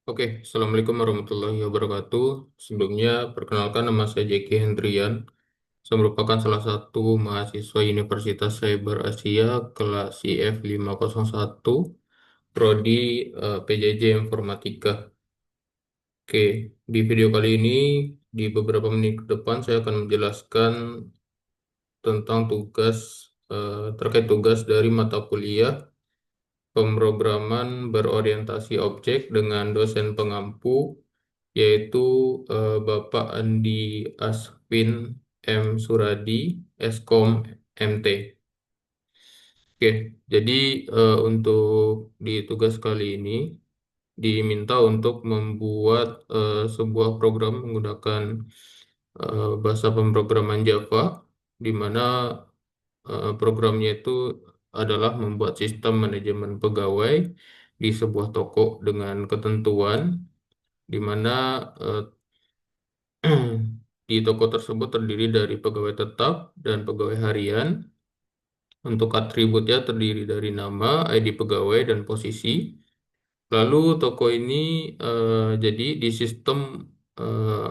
Oke, Assalamualaikum warahmatullahi wabarakatuh. Sebelumnya, perkenalkan nama saya Jeki Hendrian. Saya merupakan salah satu mahasiswa Universitas Cyber Asia kelas IF 501, Prodi PJJ Informatika. Oke, di video kali ini, di beberapa menit ke depan, saya akan menjelaskan tentang terkait tugas dari mata kuliah pemrograman berorientasi objek dengan dosen pengampu yaitu Bapak Andi Aswin M. Suradi, Eskom MT. Oke, jadi untuk di tugas kali ini diminta untuk membuat sebuah program menggunakan bahasa pemrograman Java, di mana programnya itu adalah membuat sistem manajemen pegawai di sebuah toko dengan ketentuan di mana eh, di toko tersebut terdiri dari pegawai tetap dan pegawai harian. Untuk atributnya terdiri dari nama, ID pegawai, dan posisi. Lalu toko ini jadi di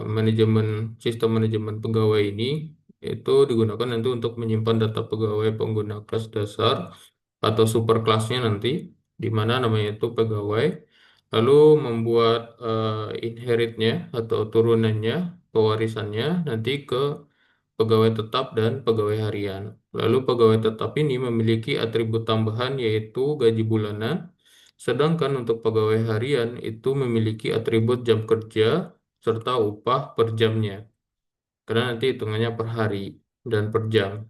manajemen sistem manajemen pegawai ini itu digunakan nanti untuk menyimpan data pegawai pengguna kelas dasar atau super kelasnya nanti, di mana namanya itu pegawai. Lalu membuat inheritnya atau turunannya, pewarisannya nanti ke pegawai tetap dan pegawai harian. Lalu pegawai tetap ini memiliki atribut tambahan yaitu gaji bulanan, sedangkan untuk pegawai harian itu memiliki atribut jam kerja serta upah per jamnya, karena nanti hitungannya per hari dan per jam.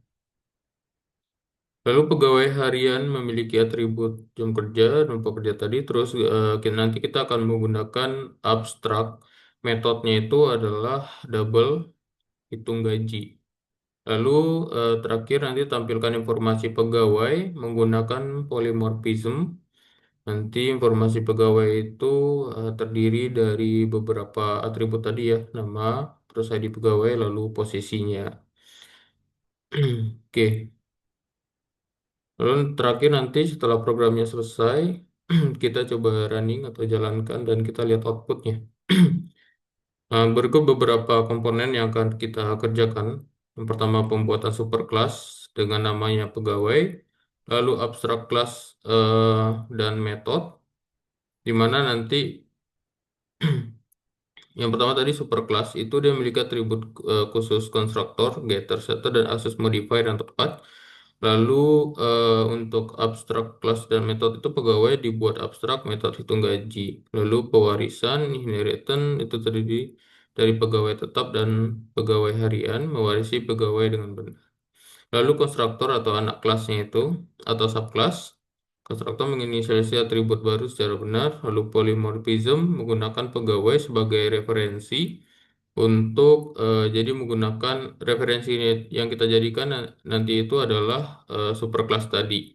Lalu pegawai harian memiliki atribut jam kerja dan upah kerja tadi, terus nanti kita akan menggunakan abstrak. Metodenya itu adalah double hitung gaji. Lalu terakhir nanti tampilkan informasi pegawai menggunakan polymorphism. Nanti informasi pegawai itu terdiri dari beberapa atribut tadi ya, nama, terus ID pegawai, lalu posisinya. Oke, lalu terakhir nanti setelah programnya selesai, kita coba running atau jalankan dan kita lihat outputnya. Berikut beberapa komponen yang akan kita kerjakan. Yang pertama pembuatan superclass dengan namanya pegawai, lalu abstrak kelas dan metode, di mana nanti yang pertama tadi superclass itu dia memiliki atribut khusus konstruktor, getter, setter, dan akses modifier yang tepat. Lalu untuk abstrak kelas dan metode itu pegawai dibuat abstrak, metode hitung gaji. Lalu pewarisan, inheritance itu terdiri dari pegawai tetap dan pegawai harian, mewarisi pegawai dengan benar. Lalu konstruktor atau anak kelasnya itu atau subclass. Konstruktor menginisialisasi atribut baru secara benar. Lalu polymorphism menggunakan pegawai sebagai referensi untuk jadi menggunakan referensi yang kita jadikan nanti itu adalah superclass tadi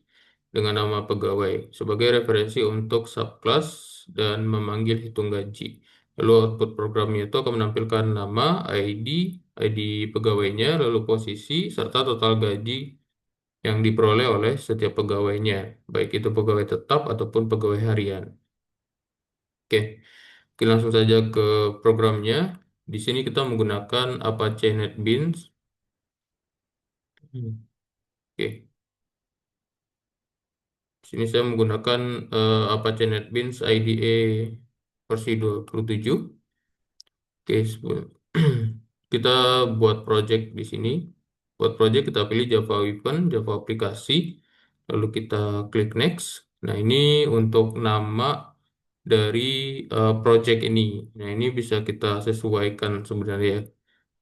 dengan nama pegawai sebagai referensi untuk subclass dan memanggil hitung gaji. Lalu output programnya itu akan menampilkan nama, ID pegawainya, lalu posisi, serta total gaji yang diperoleh oleh setiap pegawainya, baik itu pegawai tetap ataupun pegawai harian. Oke, kita langsung saja ke programnya. Di sini kita menggunakan Apache NetBeans. Oke, di sini saya menggunakan Apache NetBeans IDE versi 27. Oke, kita buat project di sini. Buat project kita pilih Java Weapon, Java aplikasi, lalu kita klik next. Nah, ini untuk nama dari project ini. Nah, ini bisa kita sesuaikan sebenarnya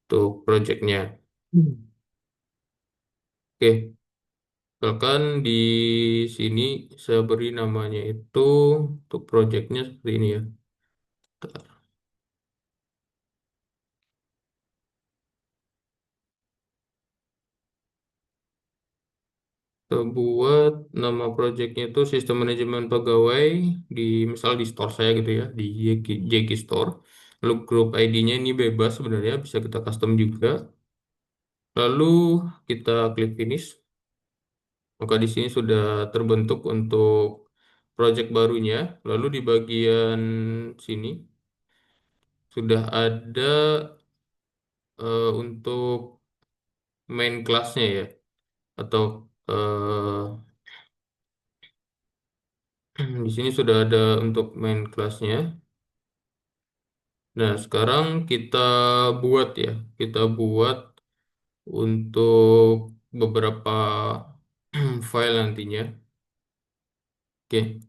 untuk projectnya. Hmm. Oke, misalkan di sini saya beri namanya itu untuk projectnya seperti ini ya. Kita buat nama projectnya itu sistem manajemen pegawai di misal di store saya gitu ya, di Jeki Store. Lalu grup ID-nya ini bebas sebenarnya, bisa kita custom juga. Lalu kita klik finish. Maka di sini sudah terbentuk untuk project barunya. Lalu di bagian sini sudah ada untuk main kelasnya ya, atau di sini sudah ada untuk main kelasnya. Nah, sekarang kita buat ya, kita buat untuk beberapa file nantinya. Oke,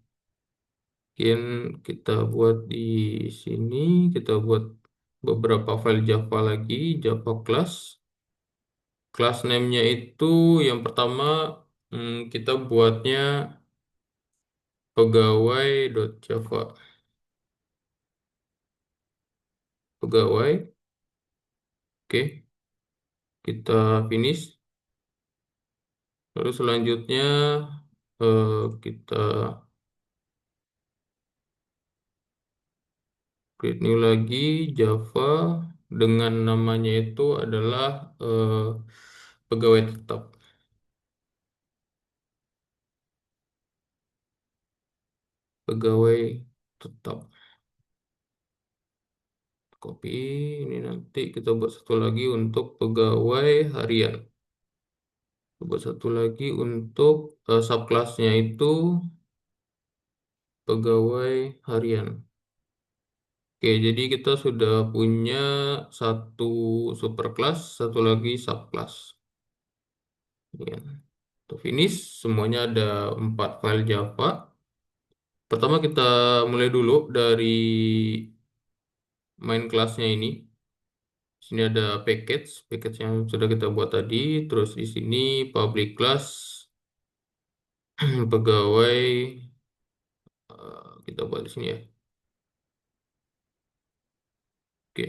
mungkin kita buat di sini, kita buat beberapa file Java lagi, Java class. Class name-nya itu yang pertama kita buatnya pegawai.java. Pegawai, oke, kita finish. Lalu selanjutnya kita create new lagi Java dengan namanya itu adalah eh, pegawai tetap. Pegawai tetap. Copy ini, nanti kita buat satu lagi untuk pegawai harian. Buat satu lagi untuk subclassnya itu pegawai harian. Oke, jadi kita sudah punya satu superclass, satu lagi subclass. Ya. Untuk finish, semuanya ada 4 file Java. Pertama kita mulai dulu dari main kelasnya ini. Sini ada package yang sudah kita buat tadi. Terus di sini public class, pegawai, kita buat di sini ya. Oke.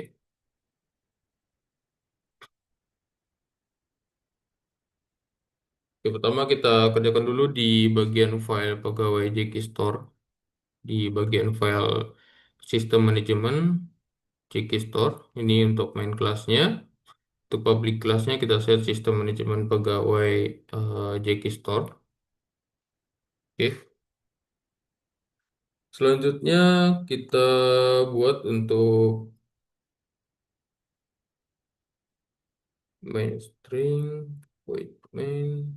Oke, pertama kita kerjakan dulu di bagian file pegawai JKStore. Di bagian file sistem manajemen JKStore. Ini untuk main kelasnya. Untuk public kelasnya kita set sistem manajemen pegawai JKStore. Oke. Selanjutnya kita buat untuk main string, void main,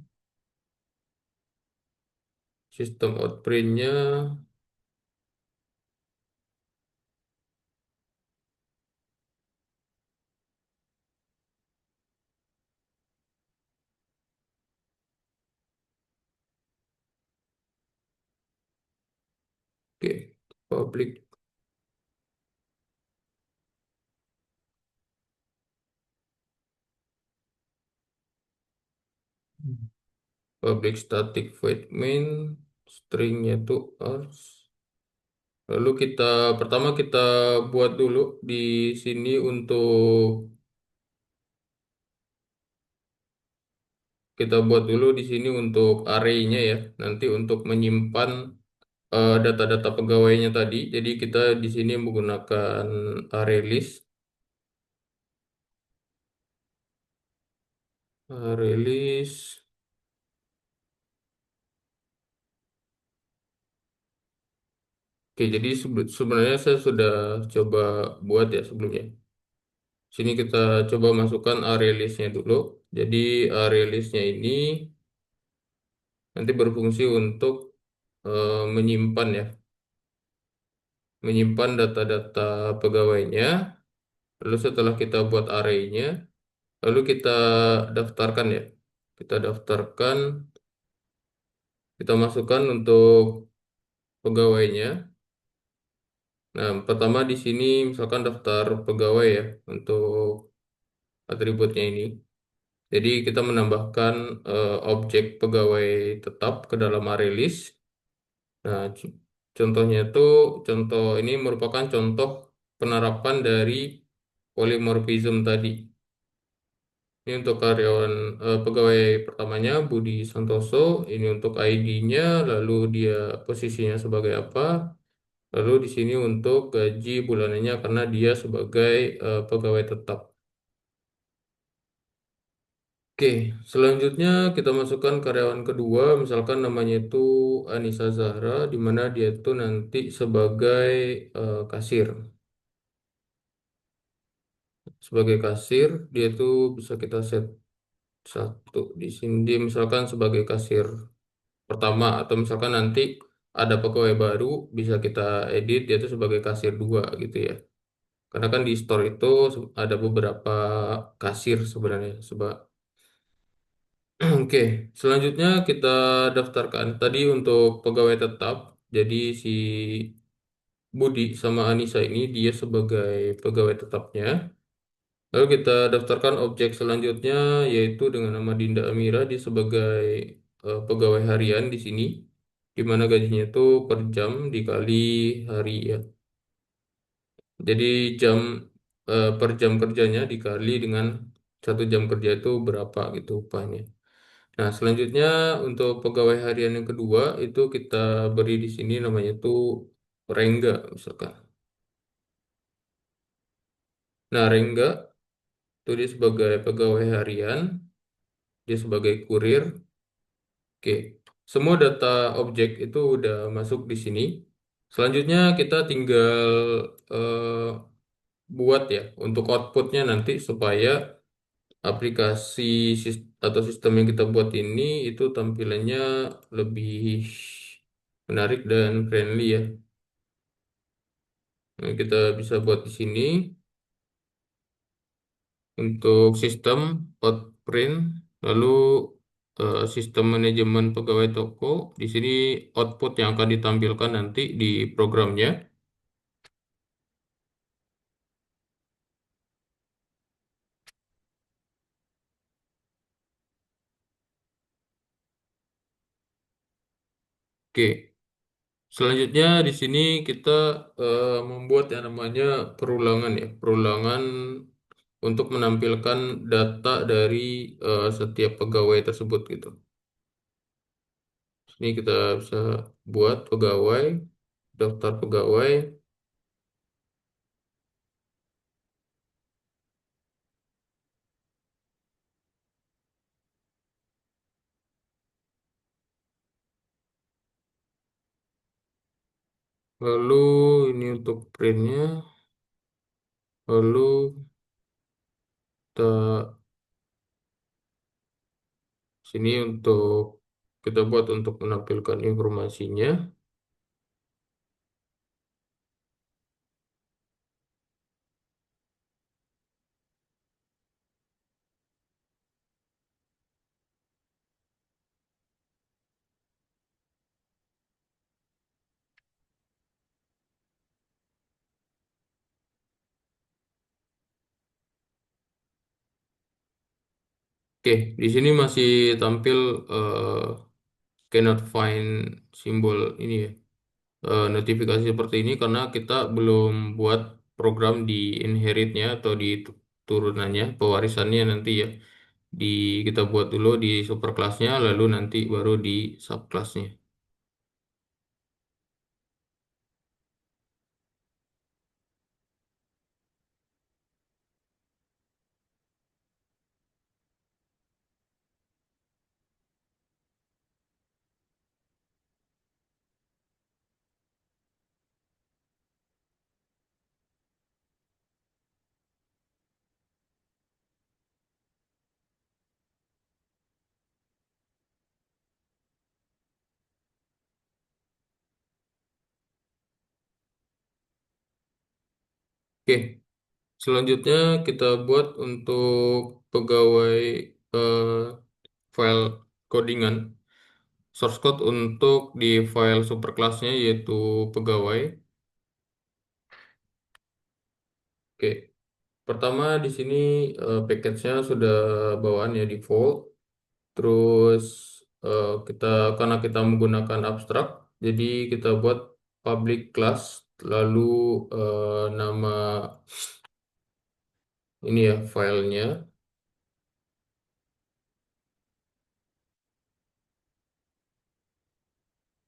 sistem out print-nya. Oke, public public static void main, stringnya itu args. Lalu pertama kita buat dulu di sini untuk kita buat dulu di sini untuk array-nya ya. Nanti untuk menyimpan data-data pegawainya tadi. Jadi kita di sini menggunakan array list. Array list. Oke, jadi sebenarnya saya sudah coba buat ya sebelumnya. Sini kita coba masukkan array list-nya dulu. Jadi array list-nya ini nanti berfungsi untuk menyimpan ya, menyimpan data-data pegawainya. Lalu setelah kita buat array-nya, lalu kita daftarkan ya. Kita daftarkan, kita masukkan untuk pegawainya. Nah, pertama di sini misalkan daftar pegawai ya untuk atributnya ini. Jadi kita menambahkan objek pegawai tetap ke dalam array list. Nah, contohnya itu, contoh ini merupakan contoh penerapan dari polymorphism tadi. Ini untuk karyawan pegawai pertamanya Budi Santoso, ini untuk ID-nya, lalu dia posisinya sebagai apa, lalu di sini untuk gaji bulanannya karena dia sebagai pegawai tetap. Oke, selanjutnya kita masukkan karyawan kedua, misalkan namanya itu Anissa Zahra, di mana dia itu nanti sebagai kasir. Sebagai kasir, dia itu bisa kita set satu di sini, dia misalkan sebagai kasir pertama, atau misalkan nanti ada pegawai baru, bisa kita edit dia itu sebagai kasir dua gitu ya. Karena kan di store itu ada beberapa kasir sebenarnya. Oke, selanjutnya kita daftarkan tadi untuk pegawai tetap. Jadi si Budi sama Anissa ini dia sebagai pegawai tetapnya. Lalu kita daftarkan objek selanjutnya yaitu dengan nama Dinda Amira dia sebagai pegawai harian di sini, di mana gajinya itu per jam dikali hari ya. Jadi jam per jam kerjanya dikali dengan 1 jam kerja itu berapa gitu upahnya. Nah, selanjutnya untuk pegawai harian yang kedua itu kita beri di sini namanya itu Rengga misalkan. Nah, Rengga itu dia sebagai pegawai harian, dia sebagai kurir. Oke, semua data objek itu udah masuk di sini. Selanjutnya kita tinggal eh, buat ya untuk outputnya nanti supaya aplikasi atau sistem yang kita buat ini itu tampilannya lebih menarik dan friendly ya. Nah, kita bisa buat di sini untuk sistem outprint, lalu sistem manajemen pegawai toko. Di sini output yang akan ditampilkan nanti di programnya. Oke, selanjutnya di sini kita membuat yang namanya perulangan ya, perulangan untuk menampilkan data dari setiap pegawai tersebut gitu. Ini kita bisa buat pegawai, daftar pegawai. Lalu ini untuk printnya, lalu kita sini untuk kita buat untuk menampilkan informasinya. Oke, di sini masih tampil cannot find simbol ini ya, notifikasi seperti ini karena kita belum buat program di inheritnya atau di turunannya, pewarisannya nanti ya. Di kita buat dulu di superclassnya, lalu nanti baru di subclassnya. Oke, selanjutnya kita buat untuk pegawai eh, file codingan source code untuk di file superclassnya yaitu pegawai. Oke, pertama di sini package-nya sudah bawaan ya default. Terus karena kita menggunakan abstrak, jadi kita buat public class, lalu nama ini ya filenya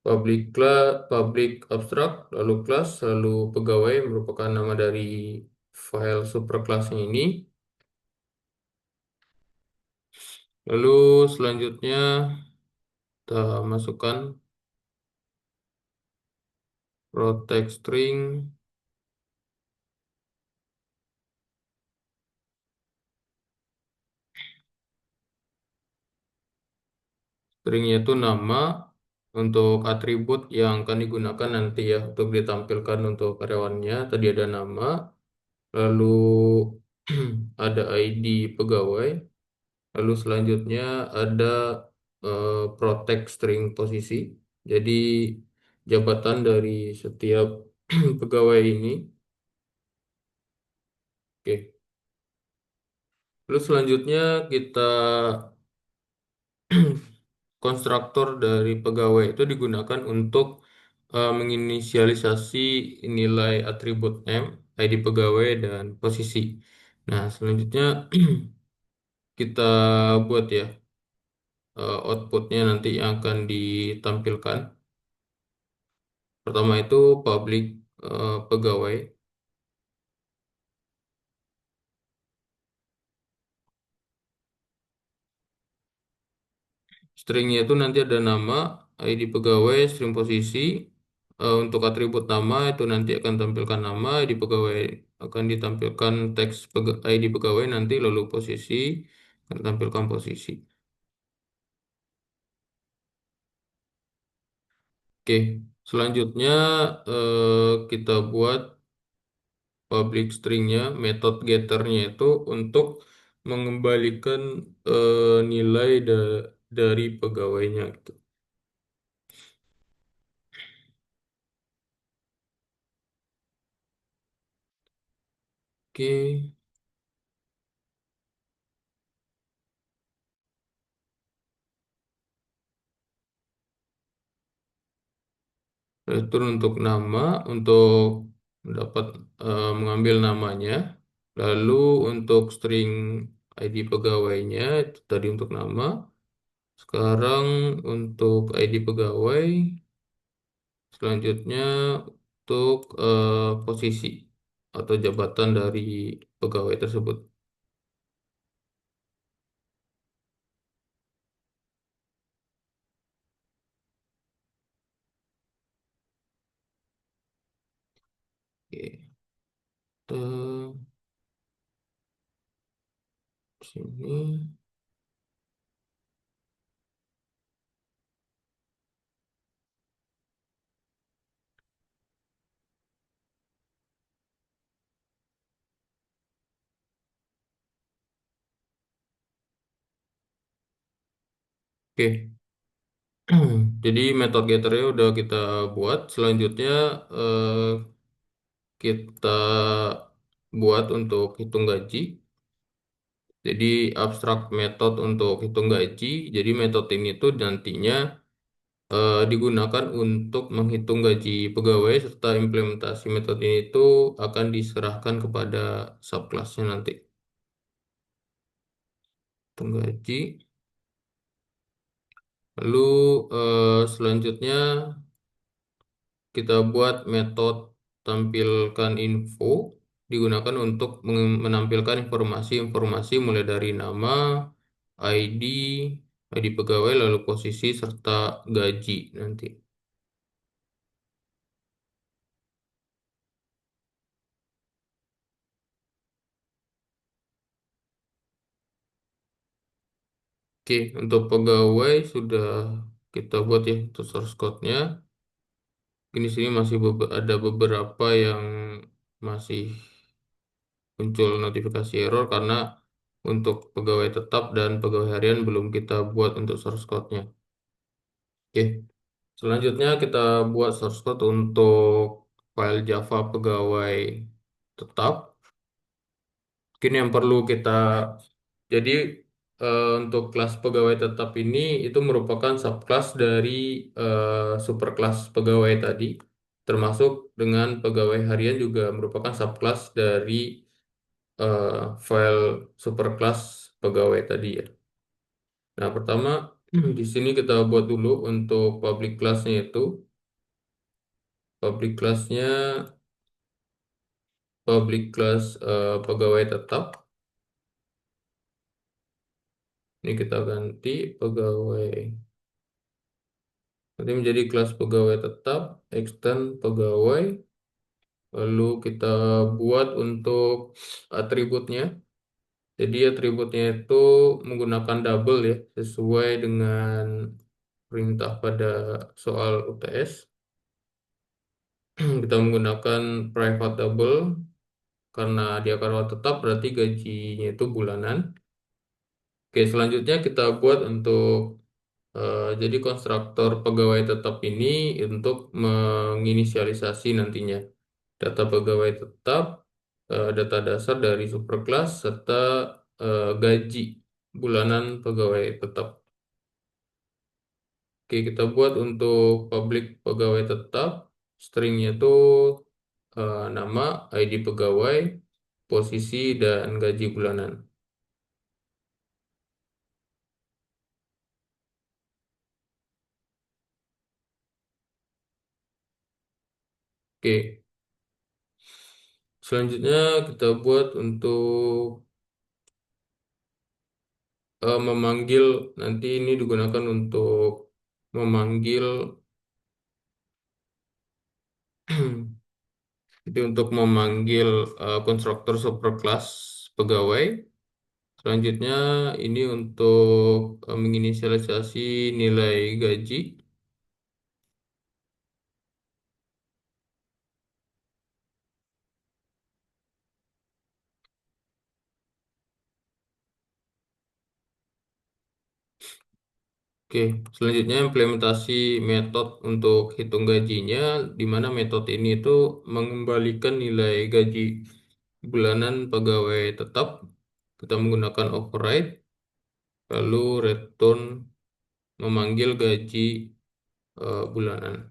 public abstrak, lalu class, lalu pegawai merupakan nama dari file superclassnya ini. Lalu selanjutnya kita masukkan protect string. Stringnya itu nama untuk atribut yang akan digunakan nanti ya untuk ditampilkan untuk karyawannya. Tadi ada nama, lalu ada ID pegawai, lalu selanjutnya ada protect string posisi. Jadi jabatan dari setiap pegawai ini. Oke. Lalu selanjutnya kita konstruktor dari pegawai itu digunakan untuk menginisialisasi nilai atribut name, ID pegawai, dan posisi. Nah, selanjutnya kita buat ya outputnya nanti yang akan ditampilkan. Pertama itu public pegawai. Stringnya itu nanti ada nama, ID pegawai, string posisi. Untuk atribut nama itu nanti akan tampilkan nama, ID pegawai akan ditampilkan teks ID pegawai nanti lalu posisi akan tampilkan posisi. Oke, selanjutnya kita buat public stringnya, method getternya itu untuk mengembalikan nilai dari pegawainya gitu. Oke. Itu untuk nama, untuk dapat mengambil namanya. Lalu untuk string ID pegawainya itu tadi untuk nama. Sekarang untuk ID pegawai, selanjutnya untuk posisi atau jabatan dari pegawai tersebut. Oke, kita sini. Oke. Jadi metode getternya udah kita buat. Selanjutnya eh, kita buat untuk hitung gaji. Jadi abstrak method untuk hitung gaji. Jadi metode ini tuh nantinya digunakan untuk menghitung gaji pegawai serta implementasi metode ini tuh akan diserahkan kepada subclassnya nanti. Hitung gaji. Lalu selanjutnya kita buat metode tampilkan info digunakan untuk menampilkan informasi-informasi mulai dari nama, ID, ID pegawai, lalu posisi serta gaji nanti. Oke, untuk pegawai sudah kita buat ya untuk source code-nya. Ini sini masih ada beberapa yang masih muncul notifikasi error karena untuk pegawai tetap dan pegawai harian belum kita buat untuk source code-nya. Oke, selanjutnya kita buat source code untuk file Java pegawai tetap. Mungkin yang perlu kita, jadi untuk kelas pegawai tetap ini itu merupakan subclass dari superclass pegawai tadi, termasuk dengan pegawai harian juga merupakan subclass dari file superclass pegawai tadi ya. Nah, pertama di sini kita buat dulu untuk public class-nya itu. Public class-nya public class pegawai tetap. Ini kita ganti pegawai. Nanti menjadi kelas pegawai tetap, extend pegawai. Lalu kita buat untuk atributnya. Jadi atributnya itu menggunakan double ya, sesuai dengan perintah pada soal UTS. Kita menggunakan private double karena dia karyawan tetap berarti gajinya itu bulanan. Oke, selanjutnya kita buat untuk jadi konstruktor pegawai tetap ini untuk menginisialisasi nantinya data pegawai tetap, data dasar dari superclass serta gaji bulanan pegawai tetap. Oke, kita buat untuk public pegawai tetap, stringnya itu nama, ID pegawai, posisi, dan gaji bulanan. Oke, selanjutnya kita buat untuk memanggil, nanti ini digunakan untuk memanggil, jadi untuk memanggil konstruktor superclass pegawai. Selanjutnya ini untuk menginisialisasi nilai gaji. Oke, selanjutnya implementasi metode untuk hitung gajinya, di mana metode ini itu mengembalikan nilai gaji bulanan pegawai tetap. Kita menggunakan override, lalu return memanggil gaji bulanan.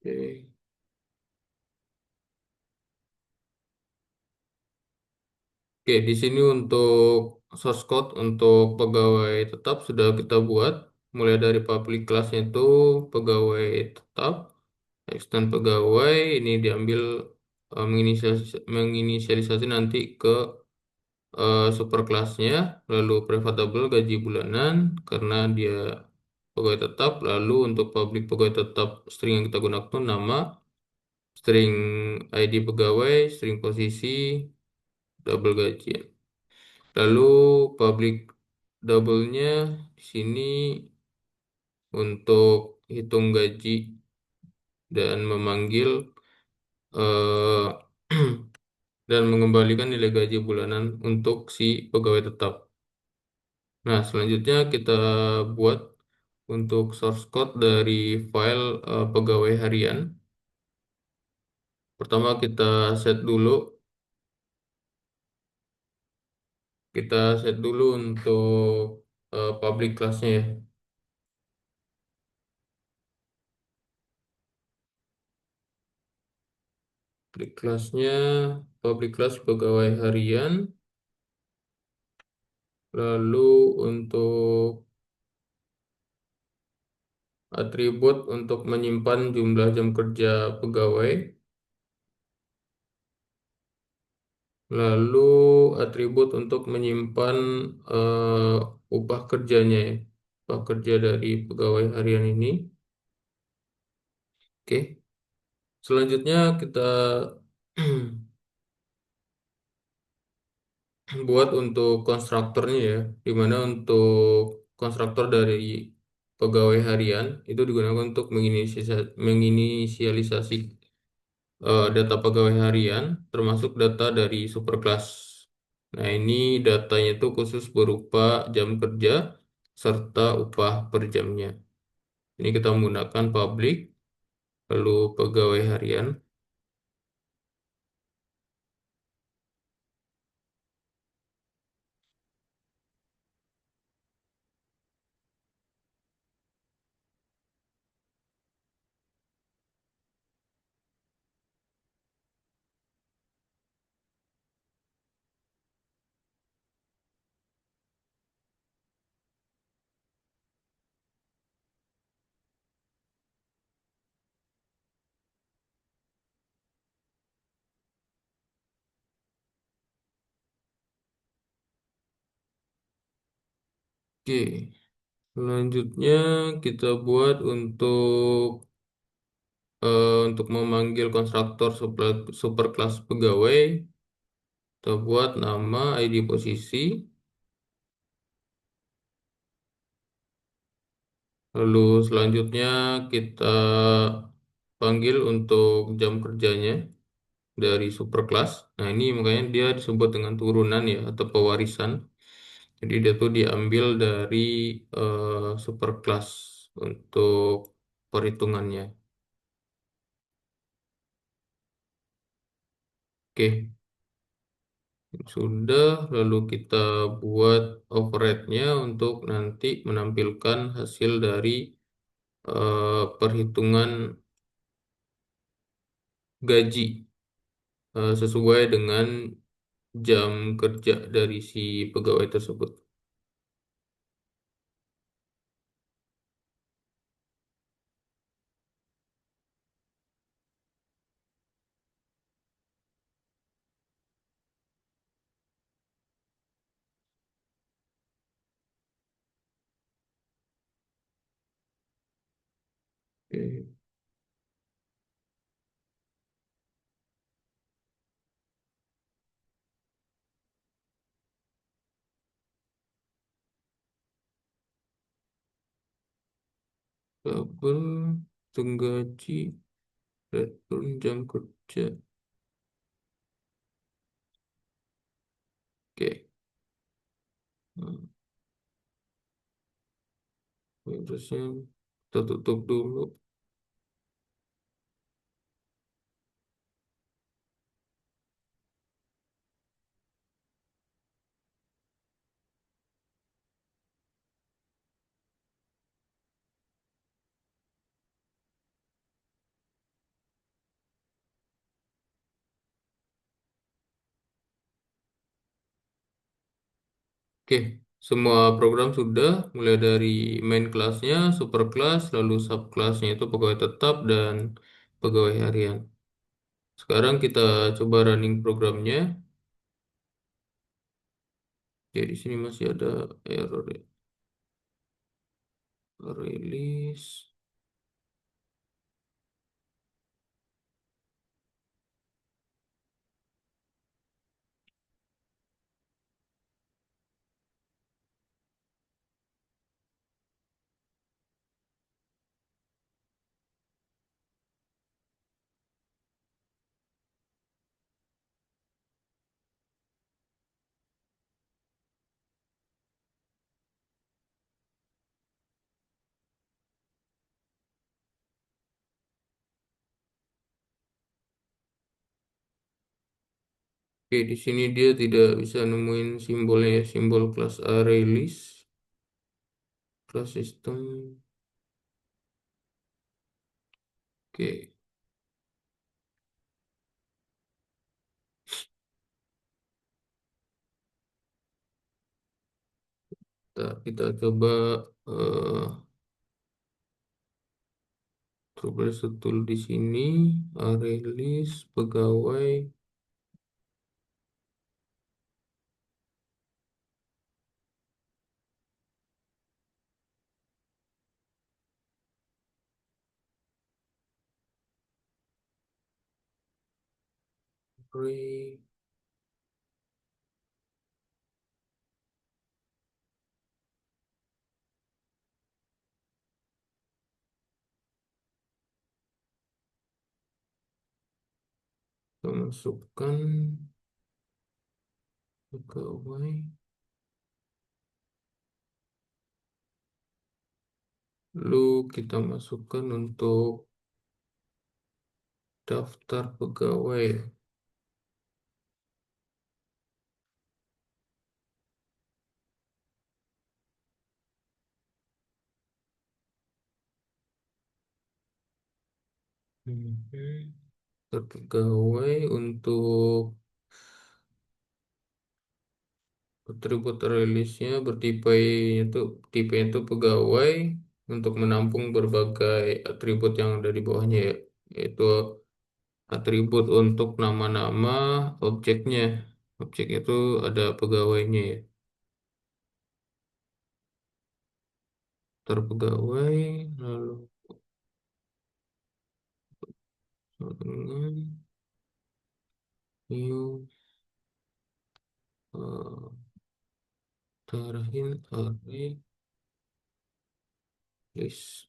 Oke. Oke, di sini untuk source code untuk pegawai tetap sudah kita buat. Mulai dari public class-nya itu pegawai tetap, extend pegawai, ini diambil menginisialisasi nanti ke superclass-nya, lalu privatable gaji bulanan karena dia pegawai tetap, lalu untuk public pegawai tetap string yang kita gunakan nama, string ID pegawai, string posisi, double gaji. Lalu public double-nya di sini untuk hitung gaji dan memanggil eh, dan mengembalikan nilai gaji bulanan untuk si pegawai tetap. Nah, selanjutnya kita buat untuk source code dari file pegawai harian. Pertama kita set dulu untuk public class-nya ya. Public class pegawai harian. Lalu untuk atribut untuk menyimpan jumlah jam kerja pegawai. Lalu atribut untuk menyimpan upah kerjanya ya. Upah kerja dari pegawai harian ini. Oke. Selanjutnya kita buat untuk konstruktornya ya. Dimana untuk konstruktor dari pegawai harian itu digunakan untuk menginisialisasi data pegawai harian termasuk data dari superclass. Nah, ini datanya itu khusus berupa jam kerja serta upah per jamnya. Ini kita menggunakan public, lalu pegawai harian. Oke, selanjutnya kita buat untuk memanggil konstruktor superclass pegawai, kita buat nama ID posisi, lalu selanjutnya kita panggil untuk jam kerjanya dari superclass. Nah, ini makanya dia disebut dengan turunan ya atau pewarisan. Jadi dia tuh diambil dari superclass untuk perhitungannya. Oke, sudah. Lalu kita buat override-nya untuk nanti menampilkan hasil dari perhitungan gaji sesuai dengan jam kerja dari si pegawai tersebut. Oke, tabel tenggaji, return jam kerja. Oke, nah, terusnya kita tutup dulu. Oke, semua program sudah, mulai dari main kelasnya, super kelas, lalu sub kelasnya itu pegawai tetap dan pegawai harian. Sekarang kita coba running programnya. Jadi di sini masih ada error ya. Release. Oke, di sini dia tidak bisa nemuin simbolnya ya, simbol kelas A release, kelas sistem. Oke, kita coba eh coba setul di sini, A release pegawai. Re- Kita masukkan pegawai. Lalu kita masukkan untuk daftar pegawai. Mhm. Daftar pegawai untuk atribut rilisnya bertipe itu tipenya itu pegawai untuk menampung berbagai atribut yang ada di bawahnya ya, yaitu atribut untuk nama-nama objeknya. Objek itu ada pegawainya ya. terpegawai, lalu dengan new terakhir array list.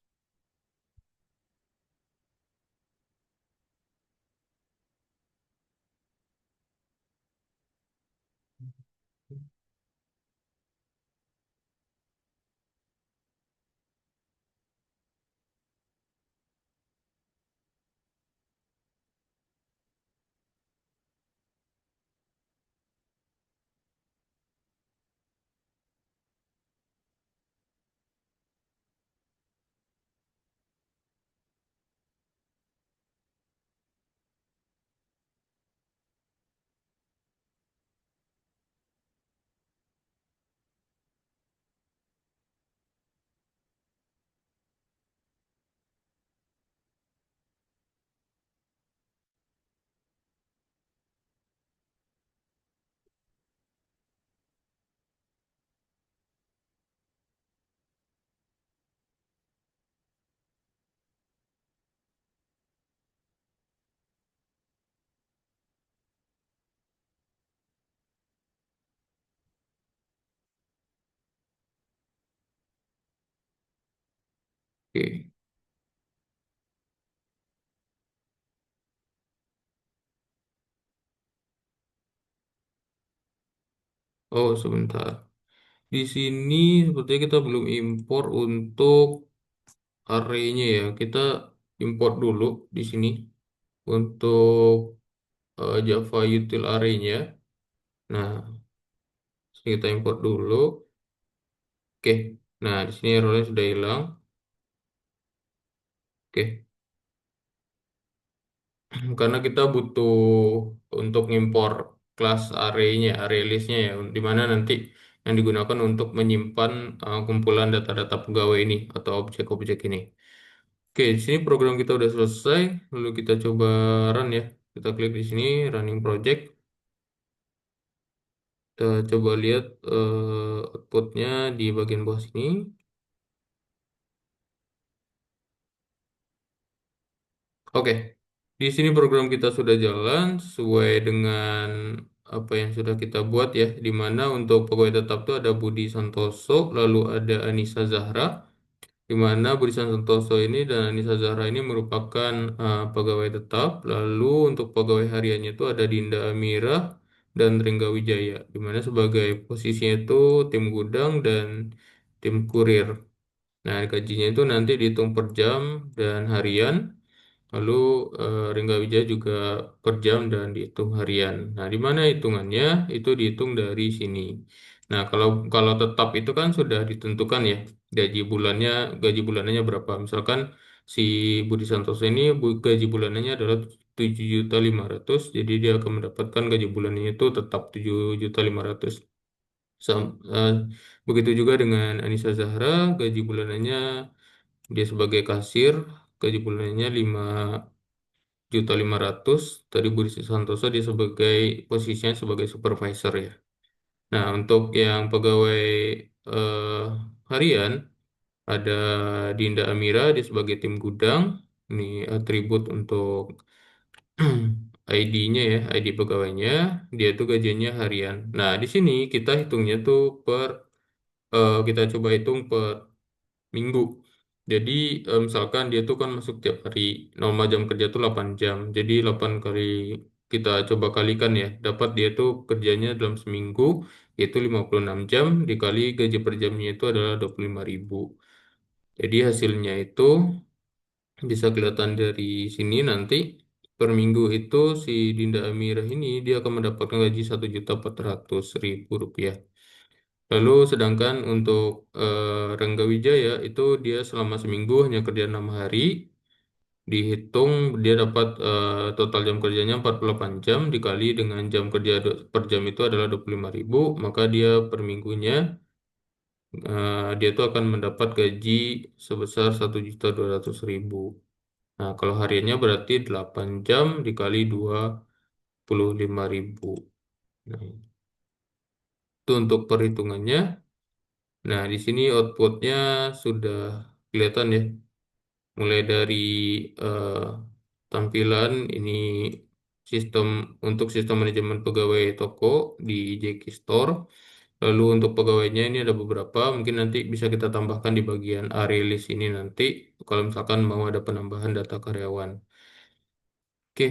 Oke. Oh, sebentar. Di sini sepertinya kita belum impor untuk array-nya ya. Kita import dulu di sini untuk Java util array-nya. Nah, sini kita import dulu. Oke. Nah, di sini errornya sudah hilang. Oke. Karena kita butuh untuk impor kelas array-nya, array list-nya ya, di mana nanti yang digunakan untuk menyimpan kumpulan data-data pegawai ini atau objek-objek ini. Oke, di sini program kita udah selesai. Lalu kita coba run ya. Kita klik di sini running project. Kita coba lihat outputnya di bagian bawah sini. Oke, di sini program kita sudah jalan sesuai dengan apa yang sudah kita buat ya. Di mana untuk pegawai tetap itu ada Budi Santoso, lalu ada Anissa Zahra. Di mana Budi Santoso ini dan Anissa Zahra ini merupakan pegawai tetap. Lalu untuk pegawai hariannya itu ada Dinda Amira dan Ringga Wijaya. Di mana sebagai posisinya itu tim gudang dan tim kurir. Nah, gajinya itu nanti dihitung per jam dan harian. Lalu Ringga Wijaya juga per jam dan dihitung harian. Nah, di mana hitungannya? Itu dihitung dari sini. Nah, kalau kalau tetap itu kan sudah ditentukan ya gaji bulannya, gaji bulanannya berapa. Misalkan si Budi Santoso ini gaji bulanannya adalah 7.500.000, jadi dia akan mendapatkan gaji bulanannya itu tetap 7.500.000. Eh, Begitu juga dengan Anissa Zahra, gaji bulanannya dia sebagai kasir, gaji bulanannya 5.500.000. Tadi Budi Santoso dia sebagai posisinya sebagai supervisor ya. Nah, untuk yang pegawai eh, harian ada Dinda Amira dia sebagai tim gudang. Ini atribut untuk ID-nya ya, ID pegawainya. Dia tuh gajinya harian. Nah, di sini kita hitungnya tuh kita coba hitung per minggu. Jadi misalkan dia tuh kan masuk tiap hari, normal jam kerja tuh 8 jam. Jadi 8 kali kita coba kalikan ya, dapat dia tuh kerjanya dalam seminggu yaitu 56 jam dikali gaji per jamnya itu adalah 25.000. Jadi hasilnya itu bisa kelihatan dari sini nanti per minggu itu si Dinda Amirah ini dia akan mendapatkan gaji 1.400.000 rupiah. Lalu sedangkan untuk Rangga Wijaya itu dia selama seminggu hanya kerja 6 hari, dihitung dia dapat total jam kerjanya 48 jam dikali dengan jam kerja per jam itu adalah 25.000, maka dia per minggunya dia tuh akan mendapat gaji sebesar 1.200.000. Nah, kalau hariannya berarti 8 jam dikali 25.000. Nah, itu untuk perhitungannya. Nah, di sini outputnya sudah kelihatan ya. Mulai dari eh, tampilan ini sistem untuk sistem manajemen pegawai toko di Jeki Store. Lalu untuk pegawainya ini ada beberapa, mungkin nanti bisa kita tambahkan di bagian A-Release ini nanti kalau misalkan mau ada penambahan data karyawan. Oke,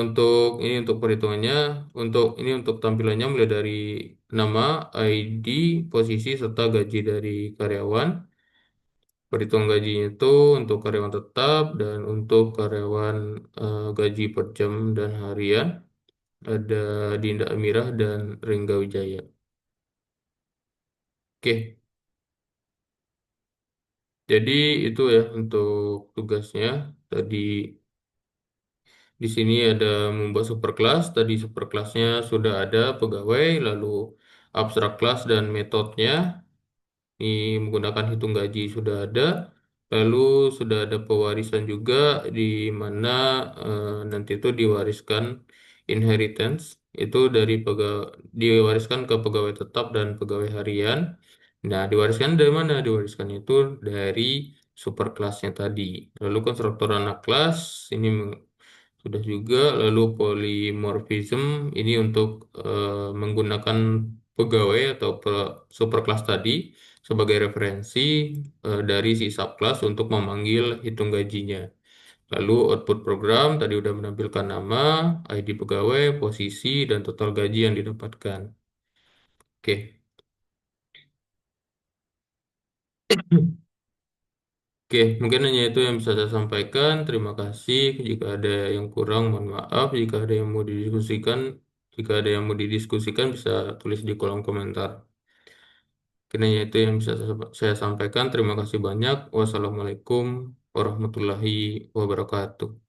untuk ini untuk perhitungannya, untuk ini untuk tampilannya mulai dari nama, ID, posisi serta gaji dari karyawan. Perhitungan gajinya itu untuk karyawan tetap dan untuk karyawan gaji per jam dan harian ada Dinda Amirah dan Rengga Wijaya. Oke, jadi itu ya untuk tugasnya. Tadi di sini ada membuat superclass. Tadi superclassnya sudah ada pegawai, lalu abstrak kelas dan metodenya. Ini menggunakan hitung gaji sudah ada. Lalu sudah ada pewarisan juga di mana nanti itu diwariskan inheritance itu dari diwariskan ke pegawai tetap dan pegawai harian. Nah, diwariskan dari mana? Diwariskan itu dari superkelasnya tadi. Lalu konstruktor anak kelas ini sudah juga. Lalu polymorphism ini untuk menggunakan pegawai atau superkelas tadi sebagai referensi dari si subclass untuk memanggil hitung gajinya. Lalu output program tadi udah menampilkan nama, ID pegawai, posisi, dan total gaji yang didapatkan. Oke. Oke, mungkin hanya itu yang bisa saya sampaikan. Terima kasih. Jika ada yang kurang, mohon maaf. Jika ada yang mau didiskusikan, jika ada yang mau didiskusikan, bisa tulis di kolom komentar. Mungkin hanya itu yang bisa saya sampaikan. Terima kasih banyak. Wassalamualaikum warahmatullahi wabarakatuh.